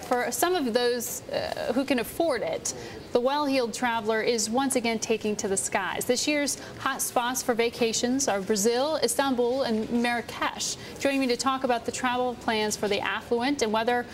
For some of those who can afford it, the well-heeled traveler is once again taking to the skies. This year's hot spots for vacations are Brazil, Istanbul, and Marrakesh. Joining me to talk about the travel plans for the Affluent and whether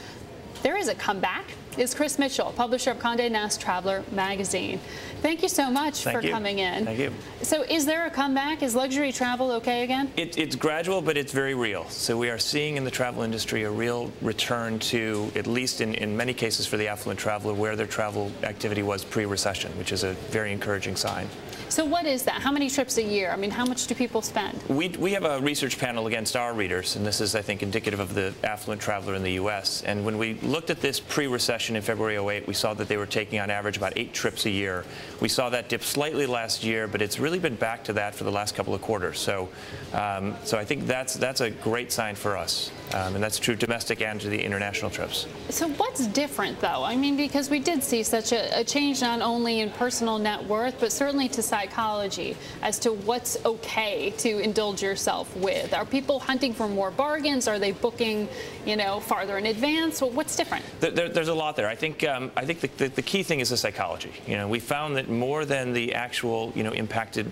there is a comeback is Chris Mitchell, publisher of Conde Nast Traveler magazine. Thank you so much for coming in. Thank you. So is there a comeback? Is luxury travel okay again? It's gradual, but it's very real. So we are seeing in the travel industry a real return to, at least in many cases for the affluent traveler, where their travel activity was pre-recession, which is a very encouraging sign. So what is that? How many trips a year? I mean, how much do people spend? We have a research panel against our readers, and this is, I think, indicative of the affluent traveler in the U.S. And when we looked at this pre-recession in February '08, we saw that they were taking on average about 8 trips a year. We saw that dip slightly last year, but it's really been back to that for the last couple of quarters. So, so I think that's a great sign for us, and that's true domestic and to the international trips. So what's different, though? I mean, because we did see such a change not only in personal net worth, but certainly to psychology as to what's okay to indulge yourself with. Are people hunting for more bargains? Are they booking, you know, farther in advance? Well, what's different? There's a lot there. I think the key thing is the psychology. You know, we found that more than the actual, you know, impacted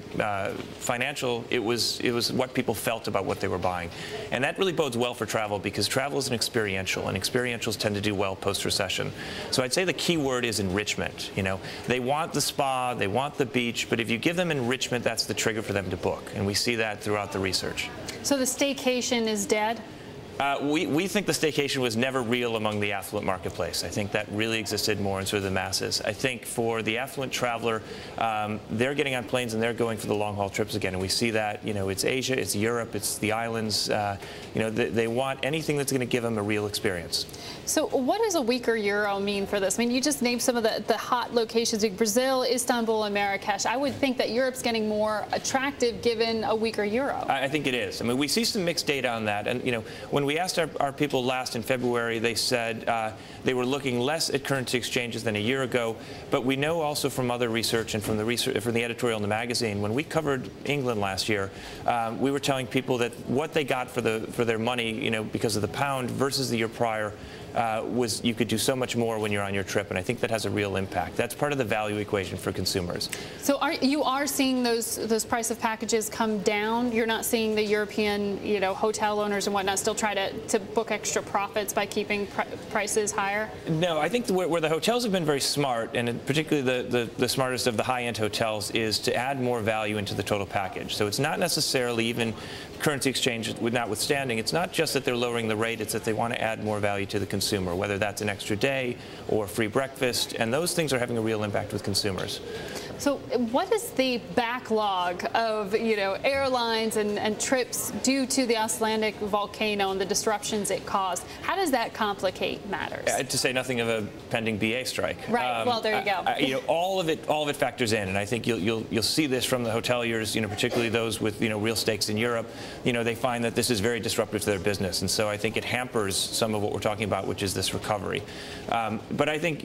financial, it was what people felt about what they were buying, and that really bodes well for travel because travel is an experiential, and experientials tend to do well post-recession. So I'd say the key word is enrichment. You know, they want the spa, they want the beach, but if you give them enrichment, that's the trigger for them to book, and we see that throughout the research. So the staycation is dead? We think the staycation was never real among the affluent marketplace. I think that really existed more in sort of the masses. I think for the affluent traveler, they're getting on planes and they're going for the long-haul trips again. And we see that, you know, it's Asia, it's Europe, it's the islands. You know, they want anything that's going to give them a real experience. So what does a weaker euro mean for this? I mean, you just named some of the hot locations, like Brazil, Istanbul, and Marrakesh. I would think that Europe's getting more attractive given a weaker euro. I think it is. I mean, we see some mixed data on that. And, you know, when we asked our people last in February, they said they were looking less at currency exchanges than a year ago. But we know also from other research and from the editorial in the magazine, when we covered England last year, we were telling people that what they got for their money, you know, because of the pound versus the year prior, was you could do so much more when you're on your trip, and I think that has a real impact. That's part of the value equation for consumers. So you are seeing those price of packages come down? You're not seeing the European, you know, hotel owners and whatnot still try to book extra profits by keeping prices higher? No, I think where the hotels have been very smart, and particularly the smartest of the high-end hotels, is to add more value into the total package. So it's not necessarily even currency exchange notwithstanding. It's not just that they're lowering the rate, it's that they want to add more value to the consumer, whether that's an extra day or free breakfast, and those things are having a real impact with consumers. So what is the backlog of, you know, airlines and trips due to the Icelandic volcano and the disruptions it caused? How does that complicate matters? To say nothing of a pending BA strike. Right. Well, there you go. You know, all of it factors in, and I think you'll see this from the hoteliers. You know, particularly those with, you know, real stakes in Europe. You know, they find that this is very disruptive to their business, and so I think it hampers some of what we're talking about, which is this recovery. But I think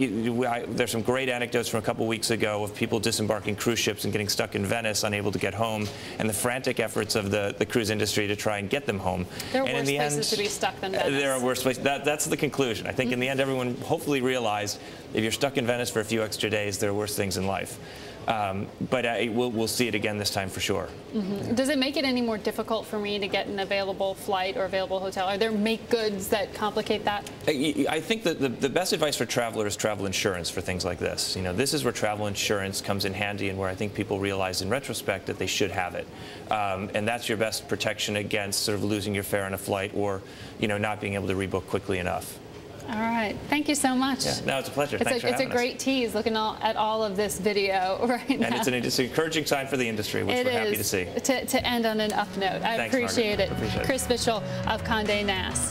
there's some great anecdotes from a couple weeks ago of people disembarking cruise ships and getting stuck in Venice, unable to get home, and the frantic efforts of the cruise industry to try and get them home. There are worse places to be stuck than Venice. There are worse places. That's the conclusion. I think in the end, everyone hopefully realized if you're stuck in Venice for a few extra days, there are worse things in life. But we'll see it again this time for sure. Mm-hmm. Does it make it any more difficult for me to get an available flight or available hotel? Are there make goods that complicate that? I think that the best advice for travelers is travel insurance for things like this. You know, this is where travel insurance comes in handy, and where I think people realize in retrospect that they should have it. And that's your best protection against sort of losing your fare on a flight or, you know, not being able to rebook quickly enough. All right. Thank you so much. Yeah. No, it's a pleasure. Thanks for having us. It's a great tease looking at all of this video right now. And it's an encouraging sign for the industry, which we're happy to see. To end on an up note. I appreciate it. Appreciate it. Chris Mitchell of Conde Nast.